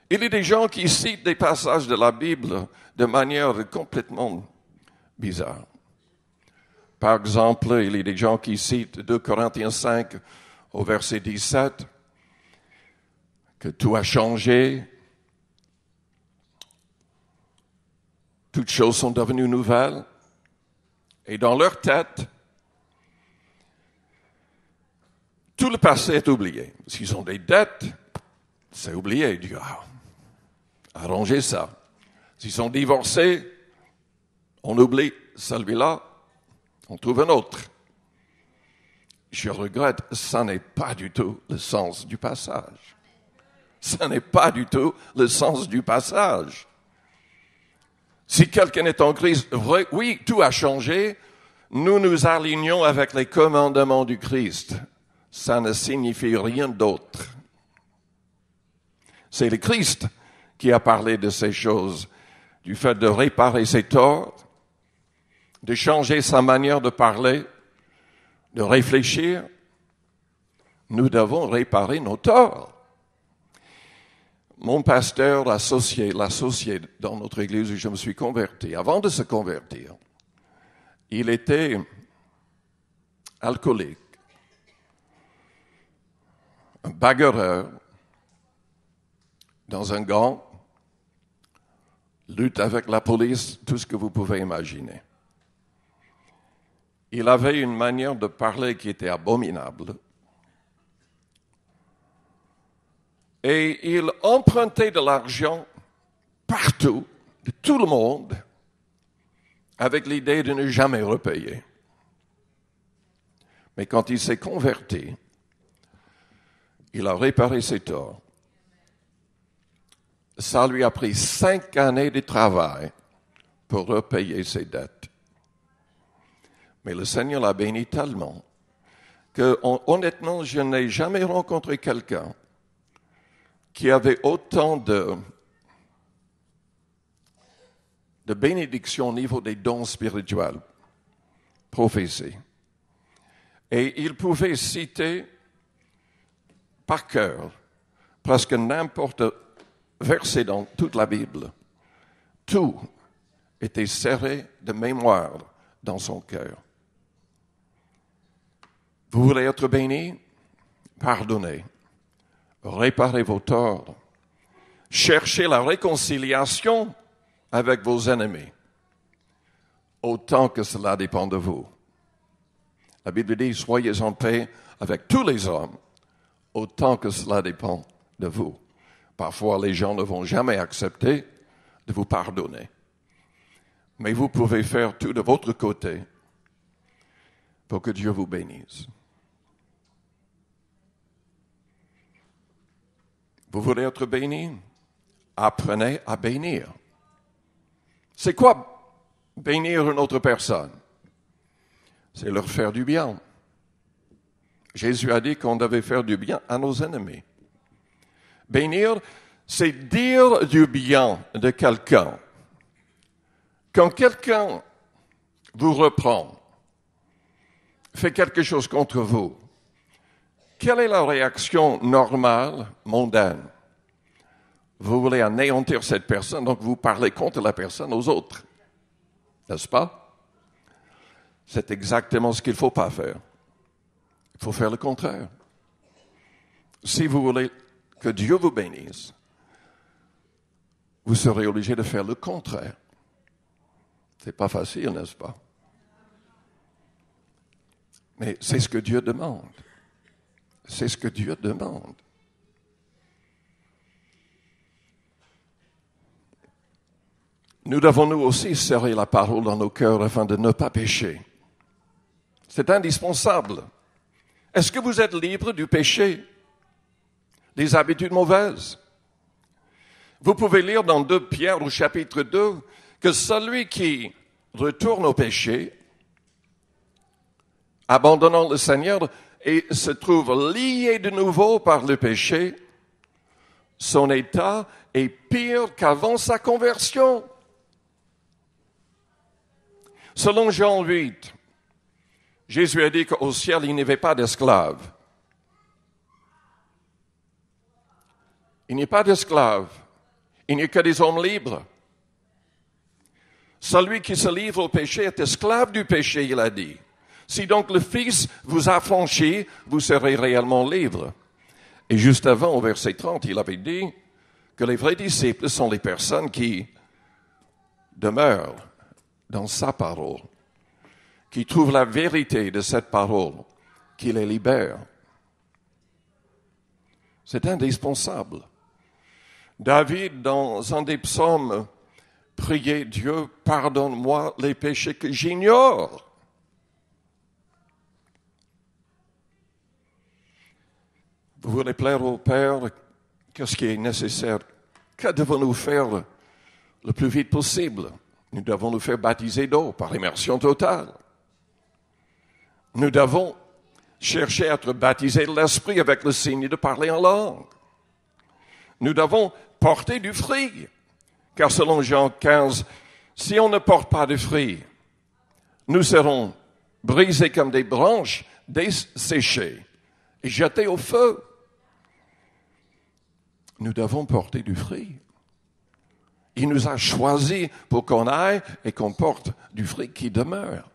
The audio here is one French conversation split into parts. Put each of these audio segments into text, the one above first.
Il y a des gens qui citent des passages de la Bible de manière complètement bizarre. Par exemple, il y a des gens qui citent 2 Corinthiens 5 au verset 17, que tout a changé, toutes choses sont devenues nouvelles, et dans leur tête, tout le passé est oublié. S'ils ont des dettes, c'est oublié. Dieu a arrangé ça. S'ils sont divorcés, on oublie celui-là, on trouve un autre. Je regrette, ça n'est pas du tout le sens du passage. Ça n'est pas du tout le sens du passage. Si quelqu'un est en Christ, oui, tout a changé. Nous nous alignons avec les commandements du Christ. Ça ne signifie rien d'autre. C'est le Christ qui a parlé de ces choses, du fait de réparer ses torts, de changer sa manière de parler, de réfléchir. Nous devons réparer nos torts. Mon pasteur, l'associé dans notre église où je me suis converti, avant de se convertir, il était alcoolique, un bagarreur dans un gang, lutte avec la police, tout ce que vous pouvez imaginer. Il avait une manière de parler qui était abominable. Et il empruntait de l'argent partout, de tout le monde, avec l'idée de ne jamais repayer. Mais quand il s'est converti, il a réparé ses torts. Ça lui a pris 5 années de travail pour repayer ses dettes. Mais le Seigneur l'a béni tellement que, honnêtement, je n'ai jamais rencontré quelqu'un qui avait autant de bénédictions au niveau des dons spirituels, prophéties. Et il pouvait citer par cœur presque n'importe verset dans toute la Bible. Tout était serré de mémoire dans son cœur. Vous voulez être béni? Pardonnez. Réparez vos torts. Cherchez la réconciliation avec vos ennemis, autant que cela dépend de vous. La Bible dit, soyez en paix avec tous les hommes, autant que cela dépend de vous. Parfois, les gens ne vont jamais accepter de vous pardonner. Mais vous pouvez faire tout de votre côté pour que Dieu vous bénisse. Vous voulez être béni? Apprenez à bénir. C'est quoi bénir une autre personne? C'est leur faire du bien. Jésus a dit qu'on devait faire du bien à nos ennemis. Bénir, c'est dire du bien de quelqu'un. Quand quelqu'un vous reprend, fait quelque chose contre vous, quelle est la réaction normale, mondaine? Vous voulez anéantir cette personne, donc vous parlez contre la personne aux autres. N'est-ce pas? C'est exactement ce qu'il ne faut pas faire. Il faut faire le contraire. Si vous voulez que Dieu vous bénisse, vous serez obligé de faire le contraire. C'est pas facile, n'est-ce pas? Mais c'est ce que Dieu demande. C'est ce que Dieu demande. Nous devons nous aussi serrer la parole dans nos cœurs afin de ne pas pécher. C'est indispensable. Est-ce que vous êtes libre du péché, des habitudes mauvaises? Vous pouvez lire dans 2 Pierre au chapitre 2 que celui qui retourne au péché, abandonnant le Seigneur et se trouve lié de nouveau par le péché, son état est pire qu'avant sa conversion. Selon Jean 8, Jésus a dit qu'au ciel, il n'y avait pas d'esclaves. Il n'y a pas d'esclaves Il n'y a que des hommes libres. Celui qui se livre au péché est esclave du péché, il a dit. Si donc le Fils vous a affranchi, vous serez réellement libre. Et juste avant, au verset 30, il avait dit que les vrais disciples sont les personnes qui demeurent dans sa parole, qui trouvent la vérité de cette parole, qui les libère. C'est indispensable. David, dans un des psaumes, priait Dieu, pardonne-moi les péchés que j'ignore. Vous voulez plaire au Père, qu'est-ce qui est nécessaire? Que devons-nous faire le plus vite possible? Nous devons nous faire baptiser d'eau par immersion totale. Nous devons chercher à être baptisés de l'Esprit avec le signe de parler en langue. Nous devons porter du fruit, car selon Jean 15, si on ne porte pas de fruit, nous serons brisés comme des branches desséchées et jetés au feu. Nous devons porter du fruit. Il nous a choisis pour qu'on aille et qu'on porte du fruit qui demeure.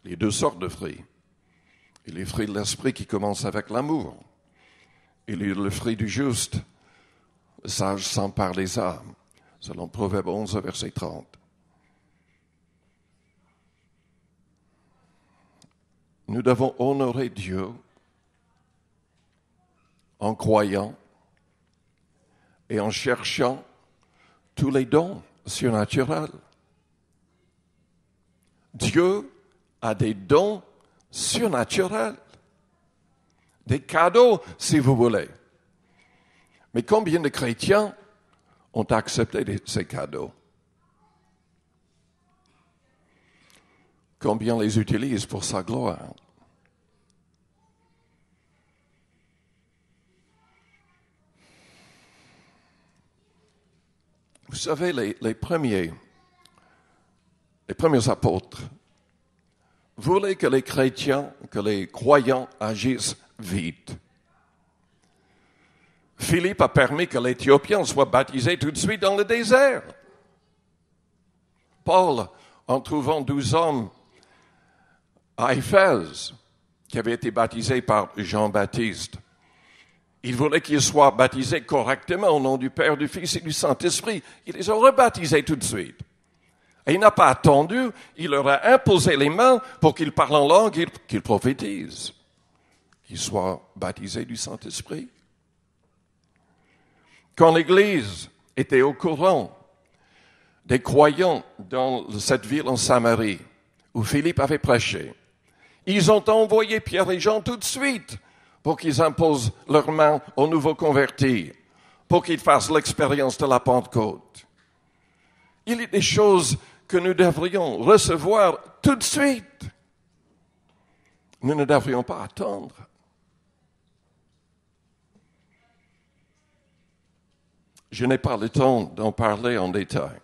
Les deux sortes de fruits. Et les fruits de l'esprit qui commencent avec l'amour. Et le fruit du juste, le sage s'empare des âmes, selon Proverbe 11, verset 30. Nous devons honorer Dieu en croyant et en cherchant tous les dons surnaturels. Dieu a des dons surnaturels, des cadeaux, si vous voulez. Mais combien de chrétiens ont accepté ces cadeaux? Combien les utilisent pour sa gloire? Vous savez, les premiers apôtres voulaient que les chrétiens, que les croyants agissent vite. Philippe a permis que l'Éthiopien soit baptisé tout de suite dans le désert. Paul, en trouvant 12 hommes à Éphèse, qui avaient été baptisés par Jean-Baptiste, il voulait qu'ils soient baptisés correctement au nom du Père, du Fils et du Saint-Esprit. Il les a rebaptisés tout de suite. Et il n'a pas attendu, il leur a imposé les mains pour qu'ils parlent en langue, qu'ils prophétisent, qu'ils soient baptisés du Saint-Esprit. Quand l'Église était au courant des croyants dans cette ville en Samarie, où Philippe avait prêché, ils ont envoyé Pierre et Jean tout de suite pour qu'ils imposent leurs mains aux nouveaux convertis, pour qu'ils fassent l'expérience de la Pentecôte. Il y a des choses que nous devrions recevoir tout de suite. Nous ne devrions pas attendre. Je n'ai pas le temps d'en parler en détail.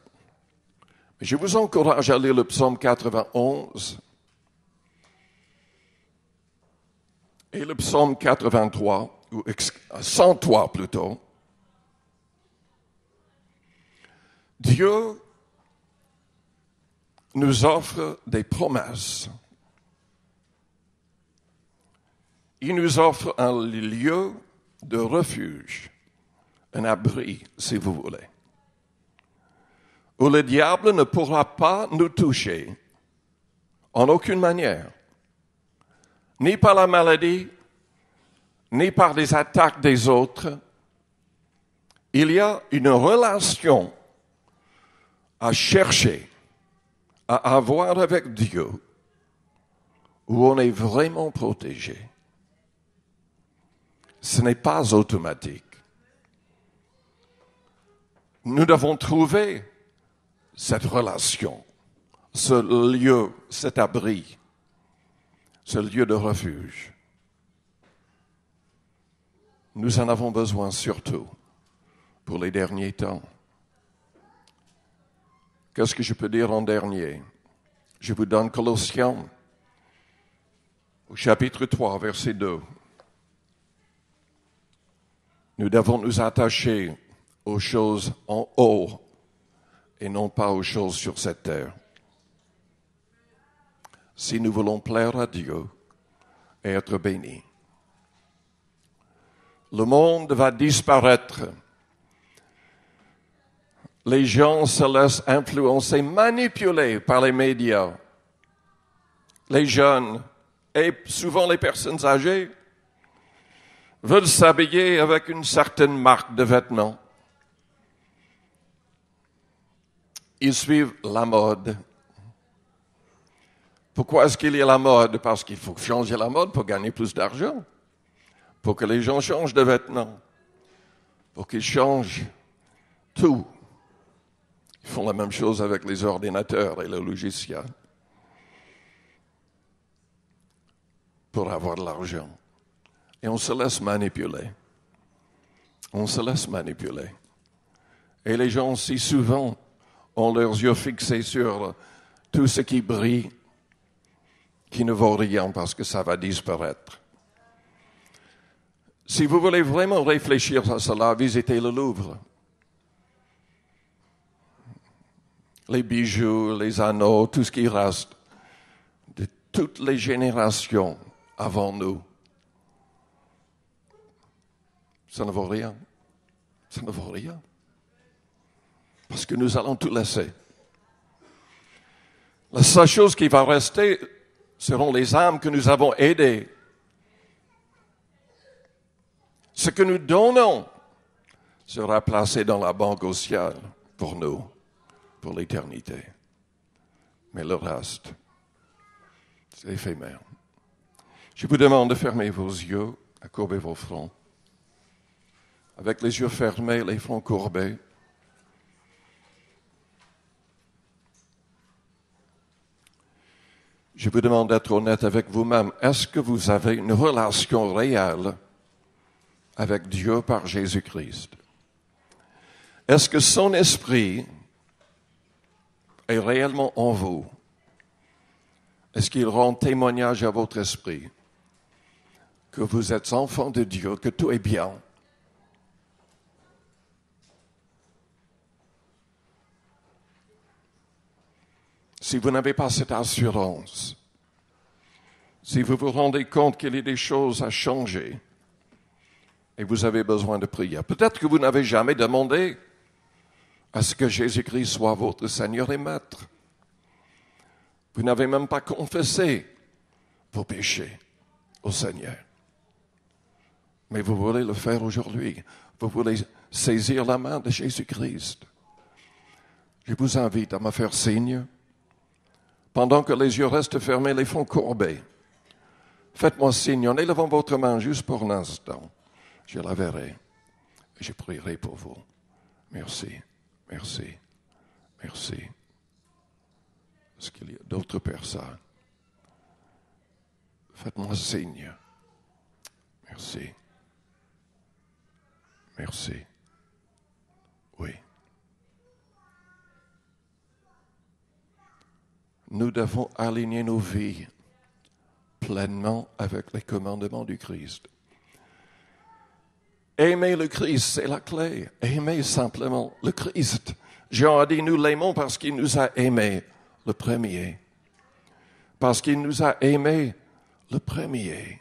Mais je vous encourage à lire le psaume 91 et le psaume 83, ou 103 plutôt. Dieu nous offre des promesses. Il nous offre un lieu de refuge, un abri, si vous voulez, où le diable ne pourra pas nous toucher en aucune manière, ni par la maladie, ni par les attaques des autres. Il y a une relation à chercher, à avoir avec Dieu, où on est vraiment protégé. Ce n'est pas automatique. Nous devons trouver cette relation, ce lieu, cet abri, ce lieu de refuge. Nous en avons besoin surtout pour les derniers temps. Qu'est-ce que je peux dire en dernier? Je vous donne Colossiens, au chapitre 3, verset 2. Nous devons nous attacher aux choses en haut et non pas aux choses sur cette terre. Si nous voulons plaire à Dieu et être bénis. Le monde va disparaître. Les gens se laissent influencer, manipuler par les médias. Les jeunes et souvent les personnes âgées veulent s'habiller avec une certaine marque de vêtements. Ils suivent la mode. Pourquoi est-ce qu'il y a la mode? Parce qu'il faut changer la mode pour gagner plus d'argent. Pour que les gens changent de vêtements. Pour qu'ils changent tout. Ils font la même chose avec les ordinateurs et les logiciels. Pour avoir de l'argent. Et on se laisse manipuler. On se laisse manipuler. Et les gens, si souvent, ont leurs yeux fixés sur tout ce qui brille, qui ne vaut rien parce que ça va disparaître. Si vous voulez vraiment réfléchir à cela, visitez le Louvre. Les bijoux, les anneaux, tout ce qui reste de toutes les générations avant nous. Ça ne vaut rien. Ça ne vaut rien. Parce que nous allons tout laisser. La seule chose qui va rester seront les âmes que nous avons aidées. Ce que nous donnons sera placé dans la banque au ciel pour nous, pour l'éternité. Mais le reste, c'est éphémère. Je vous demande de fermer vos yeux, à courber vos fronts. Avec les yeux fermés, les fronts courbés. Je vous demande d'être honnête avec vous-même. Est-ce que vous avez une relation réelle avec Dieu par Jésus-Christ? Est-ce que son esprit est réellement en vous? Est-ce qu'il rend témoignage à votre esprit que vous êtes enfant de Dieu, que tout est bien? Si vous n'avez pas cette assurance, si vous vous rendez compte qu'il y a des choses à changer et vous avez besoin de prière, peut-être que vous n'avez jamais demandé à ce que Jésus-Christ soit votre Seigneur et Maître. Vous n'avez même pas confessé vos péchés au Seigneur. Mais vous voulez le faire aujourd'hui. Vous voulez saisir la main de Jésus-Christ. Je vous invite à me faire signe. Pendant que les yeux restent fermés, les fronts courbés. Faites-moi signe en élevant votre main juste pour un instant. Je la verrai. Et je prierai pour vous. Merci, merci, merci. Est-ce qu'il y a d'autres personnes? Faites-moi signe. Merci. Merci. Oui. Nous devons aligner nos vies pleinement avec les commandements du Christ. Aimer le Christ, c'est la clé. Aimer simplement le Christ. Jean a dit, nous l'aimons parce qu'il nous a aimés le premier. Parce qu'il nous a aimés le premier.